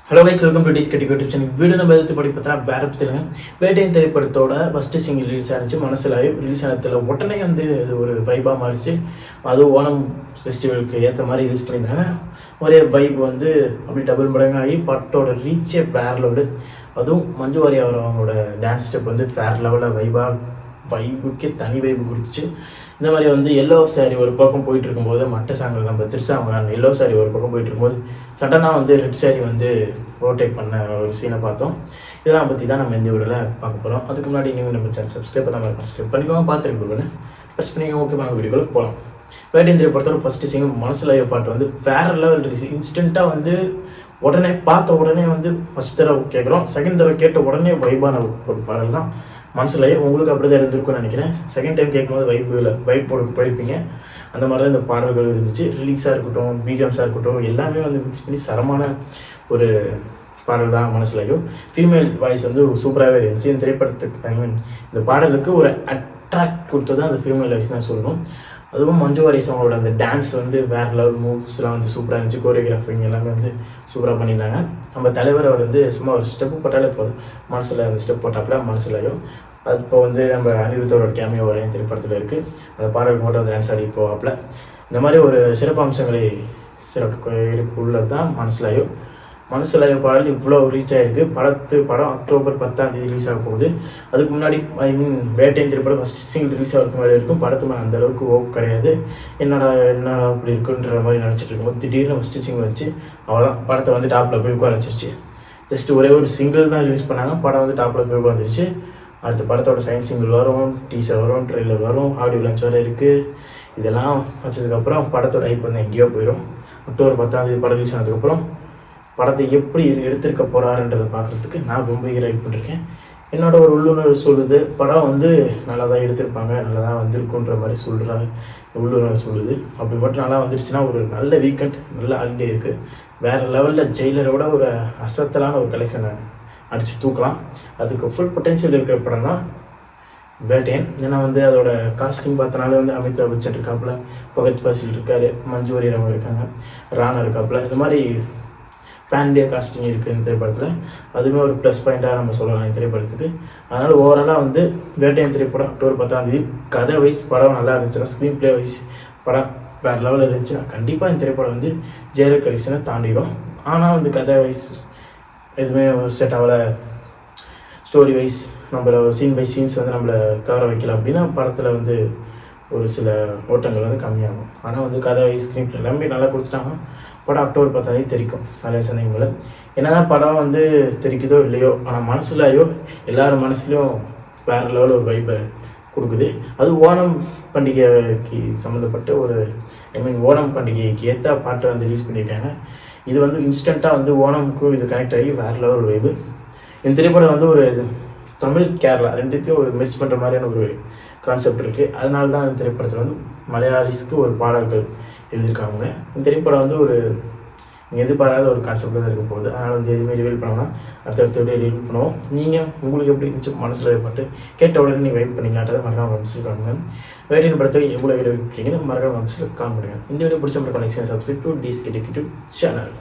Hello guys, welcome to டிஸ் கட்டி YouTube channel. வீடு நம்ம எதிர்த்து படி பார்த்தா வேற பற்றிங்க. வேட்டையின் திரைப்படத்தோட ஃபஸ்ட்டு சிங்கிள் ரிலீஸ் ஆனிச்சு. மனசில் ரிலீஸ் ஆனதில் உடனே வந்து இது ஒரு வைபாக மாறிச்சு. அதுவும் ஓணம் ஃபெஸ்டிவலுக்கு ஏற்ற மாதிரி ரிலீஸ் பண்ணியிருந்தாங்க. ஒரே வைப் வந்து அப்படி டபுள் மடங்கு ஆகி பாட்டோட ரீச்சே வேறு லெவலு. அதுவும் மஞ்சு வாரியர் அவங்களோட டான்ஸ் ஸ்டெப் வந்து வேறு லெவலில் வைபுக்கே தனி வைப்பு கொடுத்துச்சு. இந்த மாதிரி வந்து எல்லோ சாரி ஒரு பக்கம் போயிட்டு இருக்கும்போது மற்ற சாங்கில் நம்ம திருசாங்க எல்லோ சாரி ஒரு பக்கம் போயிட்டு இருக்கும்போது சடனாக வந்து ரெட் சாரி வந்து ஓவர்டேக் பண்ண ஒரு சீனை பார்த்தோம். இதெல்லாம் பற்றி தான் நம்ம இந்த வீடியோவில் பார்க்க போகிறோம். அதுக்கு முன்னாடி நீங்கள் நம்ம சேனல் சப்ஸ்கிரைப் பண்ணாமல் இருக்கோம், சப்ஸ்கிரைப் பண்ணிக்கோங்க. பார்த்துருக்கோன்னு ப்ரெஸ் பண்ணிக்கோங்க. ஓகேவாங்க, வீடியோக்குள்ள போகலாம். வேட்டையின் பொறுத்தவரை ஃபஸ்ட்டு சிங்கம் மனசில் பாட்டு வந்து வேறு லெவல் இருந்துச்சு. இன்ஸ்டண்ட்டாக வந்து உடனே பார்த்த உடனே வந்து ஃபஸ்ட் தடவை கேட்குறோம், செகண்ட் தடவை கேட்ட உடனே வைபான ஒரு பாடல் தான் மனசில். உங்களுக்கு அப்படி தான் இருந்திருக்கும்னு நினைக்கிறேன். செகண்ட் டைம் கேட்கும்போது வைப் போயிருப்பீங்க. அந்த மாதிரி தான் இந்த பாடல்கள் இருந்துச்சு. ரிலீக்ஸாக இருக்கட்டும், பிஜிஎம்ஸாக இருக்கட்டும், எல்லாமே வந்து மிக்ஸ் பண்ணி சரமான ஒரு பாடல் தான் மனசிலையும். ஃபீமேல் வாய்ஸ் வந்து சூப்பராகவே இருந்துச்சு. இந்த திரைப்படத்துக்கு இந்த பாடலுக்கு ஒரு அட்ராக்ட் கொடுத்தது தான் அந்த ஃபீமேல் வாய்ஸ் தான் சொல்லணும். அதுவும் மஞ்சு வாரியர் அவங்களோட அந்த டான்ஸ் வந்து வேறு லெவல் மூவ்ஸ்லாம் வந்து சூப்பராக இருந்துச்சு. கோரியோகிராஃபிங் எல்லாமே வந்து சூப்பராக பண்ணியிருந்தாங்க. நம்ம தலைவர் அவர் வந்து சும்மா ஒரு ஸ்டெப்பு போட்டாலே போதும், மனசில் அந்த ஸ்டெப் போட்டாப்புல மனசிலையும். அது இப்போ வந்து நம்ம அனிருத்தோட கேமியோ வரையும் திரைப்படத்தில் இருக்குது. அந்த பாடலுக்கு மட்டும் அந்த டான்ஸ் ஆடி போவாப்புல. இந்த மாதிரி ஒரு சிறப்பு அம்சங்களை உள்ளது தான் மனசிலையும் பாடல் இவ்வளோ ரீச் ஆகிருக்கு. படம் அக்டோபர் 10 ரிலீஸ் ஆக போகுது. அதுக்கு முன்னாடி வேட்டையின் திரைப்படம் ஃபஸ்ட் சிங்கிள் ரிலீஸ் ஆகிறதுக்கு முன்னாடி இருக்கும். படத்து மேலே அந்தளவுக்கு கிடையாது. என்னடா அப்படி இருக்குன்ற மாதிரி நினச்சிட்டு இருக்கும்போது திடீர்னு ஃபஸ்ட்டு சிங்கிள் வச்சு அவ்வளோதான் படத்தை வந்து டாப்பில் போய் உட்கார வச்சிருச்சு. ஜஸ்ட் ஒரே ஒரு சிங்கிள் தான் ரிலீஸ் பண்ணாங்க, படம் வந்து டாப்பில் போய் உட்காந்துருச்சு. அடுத்த படத்தோட செகண்ட் சிங்கிள் வரும், டீசர் வரும், ட்ரெய்லர் வரும், ஆடியோ லான்ச் வேறு இருக்குது. இதெல்லாம் வச்சதுக்கப்புறம் படத்தோட ஹைப் வந்து எங்கேயோ போயிடும். அக்டோபர் 10 படம் ரிலீஸ் ஆனதுக்கப்புறம் படத்தை எப்படி எடுத்திருக்க போகிறாருன்றதை பார்க்குறதுக்கு நான் ரொம்ப ஹைப் பண்ணியிருக்கேன். என்னோட ஒரு உள்ளுணர்வு சொல்லுது, படம் வந்து நல்லா தான் எடுத்திருப்பாங்க, நல்லா தான் வந்திருக்குன்ற மாதிரி சொல்கிறாங்க. உள்ளுணர்வு சொல்லுது. அப்படி மட்டும் நல்லா வந்துடுச்சுன்னா ஒரு நல்ல வீக்கெண்ட், நல்ல ஹாலிடே இருக்குது. வேறு லெவலில் ஜெயிலரோட ஒரு அசத்தலான ஒரு கலெக்ஷனை அடித்து தூக்கலாம். அதுக்கு ஃபுல் பொட்டென்ஷியல் இருக்கிற படம் தான் வேட்டையன். ஏன்னா வந்து அதோட காஸ்டிங் பார்த்தனால வந்து அமிதாப் பச்சன் இருக்காப்புல, பகத் பாசில் இருக்கார், மஞ்சு வாரியர் அவங்க இருக்காங்க, ராணா இருக்காப்புல. இந்த மாதிரி பேண்டியா காஸ்டிங் இருக்குது இந்த திரைப்படத்தில். அதுவுமே ஒரு ப்ளஸ் பாயிண்ட்டாக நம்ம சொல்லலாம் இந்த திரைப்படத்துக்கு. அதனால் ஓவராலாக வந்து வேட்டையன் திரைப்படம் அக்டோபர் 10 கதை வைஸ் படம் நல்லா இருந்துச்சுன்னா, ஸ்க்ரீன் பிளே வைஸ் படம் வேறு லெவலில் இருந்துச்சுன்னா கண்டிப்பாக இந்த திரைப்படம் வந்து ஜெயலர் கலெக்ஷனை தாண்டிடும். ஆனால் வந்து கதை வைஸ் எதுவுமே செட் ஆகலை, ஸ்டோரி வைஸ் நம்மள சீன் பை சீன்ஸ் வந்து நம்மளை கவர வைக்கல அப்படின்னா படத்தில் வந்து ஒரு சில ஓட்டங்கள் வந்து கம்மியாகும். ஆனால் வந்து கதை வைஸ் ஸ்க்ரீன் பிளே எல்லாமே நல்லா கொடுத்துட்டாங்க. படம் அக்டோபர் 10 தெரிக்கும். நிறைய சந்தேகங்கள் என்ன தான் படம் வந்து தெரிக்குதோ இல்லையோ, ஆனால் மனசுலையோ எல்லாரும் மனசுலையும் வேறு லெவலில் ஒரு வைப்பை கொடுக்குது. அது ஓணம் பண்டிகைக்கு சம்மந்தப்பட்ட ஒரு ஓணம் பண்டிகைக்கு ஏற்ற பாட்டை வந்து ரிலீஸ் பண்ணியிருக்காங்க. இது வந்து இன்ஸ்டண்ட்டாக வந்து ஓணமுக்கும் இது கனெக்ட் ஆகி வேறு லெவல் ஒரு வைப்பு. இந்த திரைப்படம் வந்து ஒரு தமிழ் கேரளா ரெண்டுத்தையும் ஒரு மிக்ஸ் பண்ணுற மாதிரியான ஒரு கான்செப்ட் இருக்குது. அதனால தான் இந்த திரைப்படத்தில் வந்து மலையாளிஸ்க்கு ஒரு பாடல்கள் எழுதியிருக்காங்க. இந்த திரைப்படம் வந்து ஒரு எதிர்பாராத ஒரு கான்செப்ட் தான் இருக்க போகுது. அதனால் வந்து எதுவுமே ரிவீல் பண்ணோம்னா அடுத்த ரிவீல் பண்ணுவோம். நீங்கள் உங்களுக்கு எப்படி இருந்துச்சு மனசில் ஏற்பட்டு கேட்ட உடனே நீங்கள் வெயிட் பண்ணிங்களாட்டதை மறக்காம மனசில் காணுங்க. வேட்டையின் படத்தை எவ்வளோ விரும்புகிறீங்கன்னு மறக்காம மனசில் காண முடியும். இந்த வீடியோ பிடிச்ச மாதிரி கனெக்ஷன் சப்ஸ்கிரைப் டு டிஸ் கட்டி யூடியூப் சேனல்.